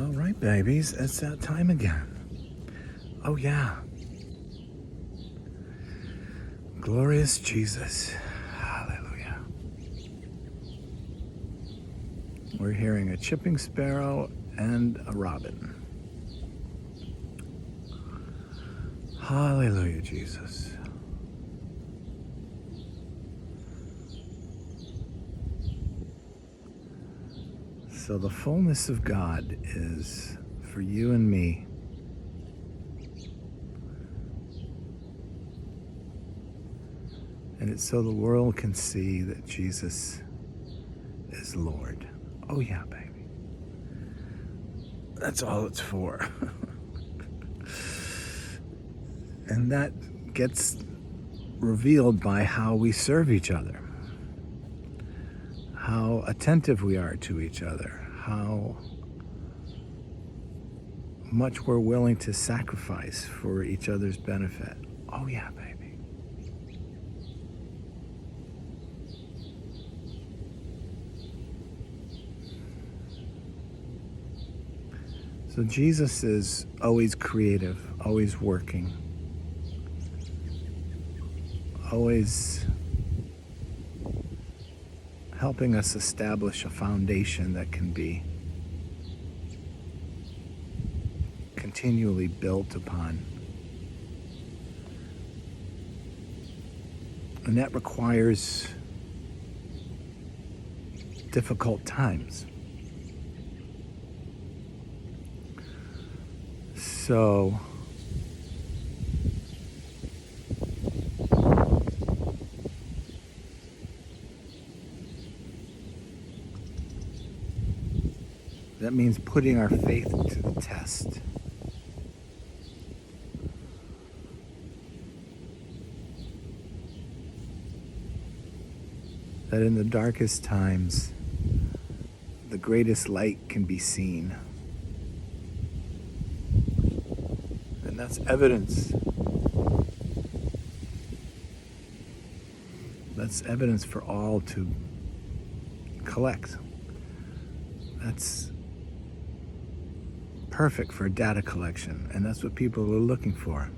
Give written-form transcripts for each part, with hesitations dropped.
All right, babies, it's that time again. Oh, yeah. Glorious Jesus. Hallelujah. We're hearing a chipping sparrow and a robin. Hallelujah, Jesus. So the fullness of God is for you and me. And it's so the world can see that Jesus is Lord. Oh yeah, baby. That's all it's for. And that gets revealed by how we serve each other, how attentive we are to each other, how much we're willing to sacrifice for each other's benefit. Oh yeah, baby. So Jesus is always creative, always working, always helping us establish a foundation that can be continually built upon. And that requires difficult times. So that means putting our faith to the test. That in the darkest times, the greatest light can be seen. And that's evidence. That's evidence for all to collect. That's perfect for data collection, and that's what people are looking for.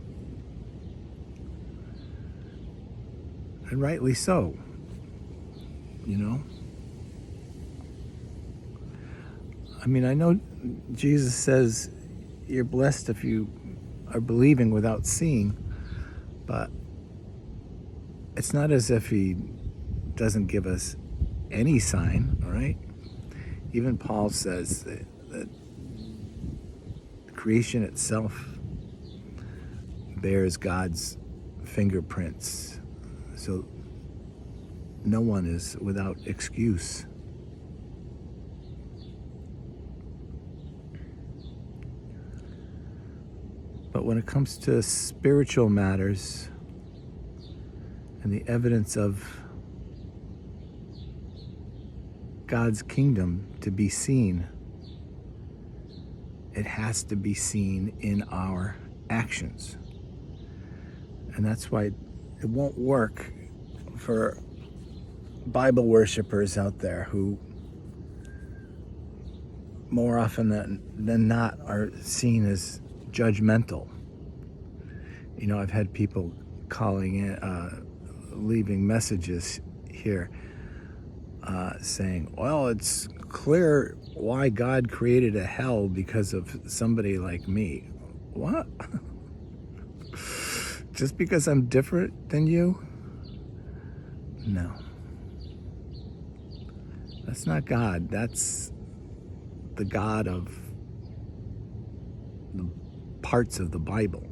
And rightly so, you know? I mean, I know Jesus says you're blessed if you are believing without seeing, but it's not as if he doesn't give us any sign, all right? Even Paul says that creation itself bears God's fingerprints, so no one is without excuse. But when it comes to spiritual matters and the evidence of God's kingdom to be seen, it has to be seen in our actions. And that's why it won't work for Bible worshipers out there who more often than not are seen as judgmental. You know, I've had people calling in, leaving messages here saying, well, it's clear why God created a hell because of somebody like me. What? Just because I'm different than you? No. That's not God. That's the God of the parts of the Bible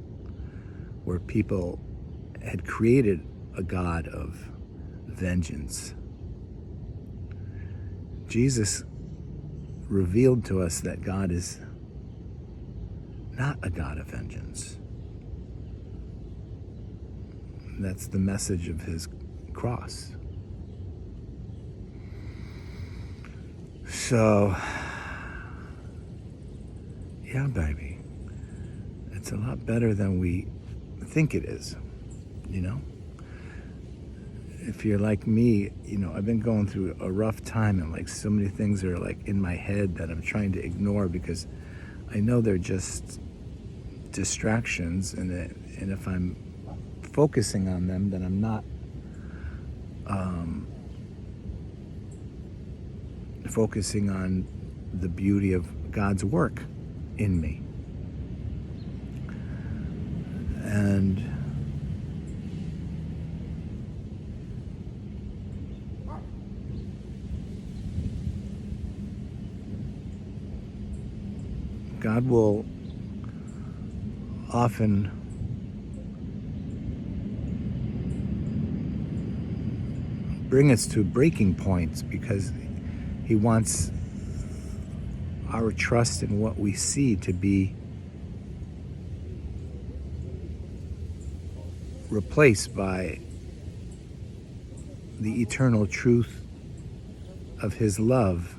where people had created a God of vengeance. Jesus revealed to us that God is not a God of vengeance. That's the message of his cross. So, yeah, baby, it's a lot better than we think it is, you know? If you're like me, you know, I've been going through a rough time, and like so many things are like in my head that I'm trying to ignore because I know they're just distractions, and if I'm focusing on them, then I'm not focusing on the beauty of God's work in me. And God will often bring us to breaking points because He wants our trust in what we see to be replaced by the eternal truth of His love,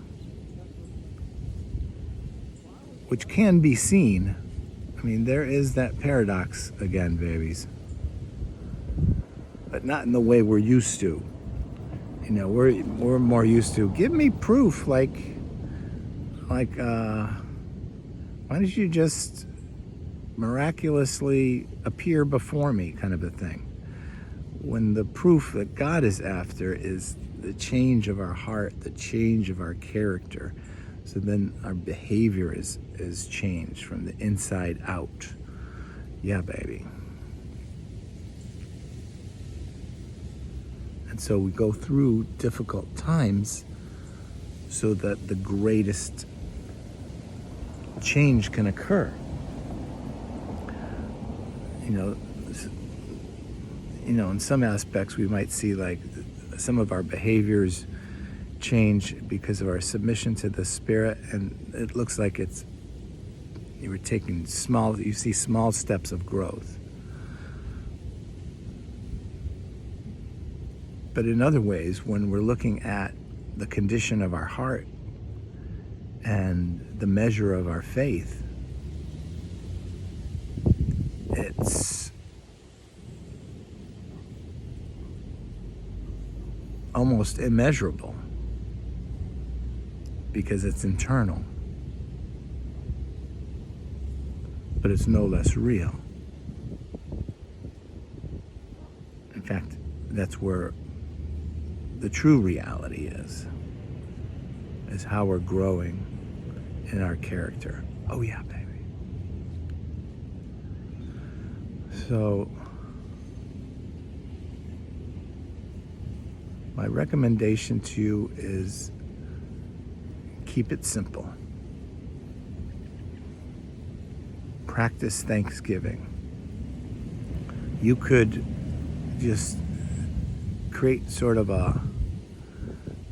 which can be seen. I mean, there is that paradox again, babies, but not in the way we're used to. You know, we're more used to, give me proof, like why did you just miraculously appear before me, kind of a thing. When the proof that God is after is the change of our heart, the change of our character. So then our behavior is changed from the inside out. Yeah, baby. And so we go through difficult times so that the greatest change can occur. You know, in some aspects we might see like some of our behaviors change because of our submission to the Spirit, and it looks like you see small steps of growth. But in other ways, when we're looking at the condition of our heart and the measure of our faith, it's almost immeasurable because it's internal, but it's no less real. In fact, that's where the true reality is how we're growing in our character. Oh yeah, baby. So my recommendation to you is keep it simple. Practice Thanksgiving. You could just create sort of a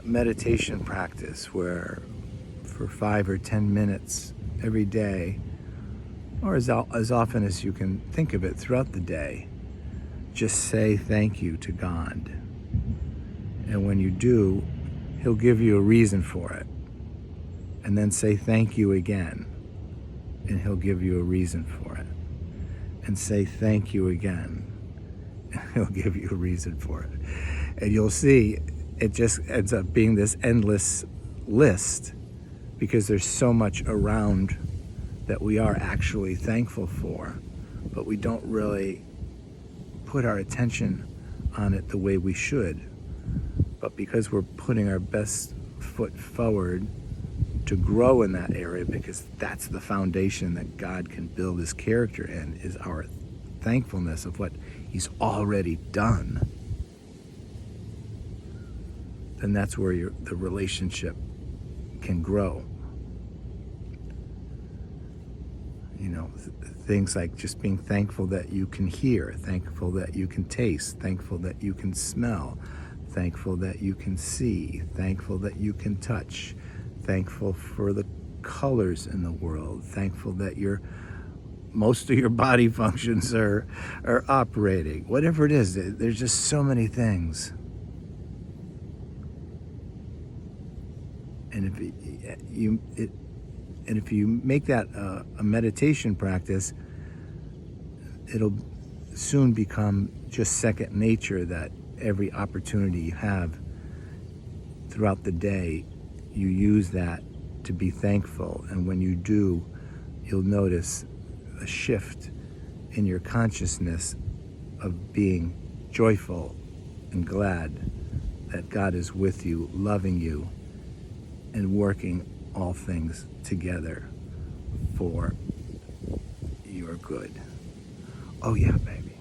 meditation practice where for 5 or 10 minutes every day, or as often as you can think of it throughout the day, just say thank you to God. And when you do, He'll give you a reason for it. And then say thank you again, and He'll give you a reason for it. And say thank you again, and He'll give you a reason for it. And you'll see it just ends up being this endless list because there's so much around that we are actually thankful for, but we don't really put our attention on it the way we should. But because we're putting our best foot forward to grow in that area, because that's the foundation that God can build His character in, is our thankfulness of what He's already done, then that's where the relationship can grow. You know, things like just being thankful that you can hear, thankful that you can taste, thankful that you can smell, thankful that you can see, thankful that you can touch, thankful for the colors in the world, thankful that most of your body functions are operating. Whatever it is, there's just so many things. And if you make that a meditation practice, it'll soon become just second nature, that every opportunity you have throughout the day, you use that to be thankful. And when you do, you'll notice a shift in your consciousness of being joyful and glad that God is with you, loving you, and working all things together for your good. Oh yeah, baby.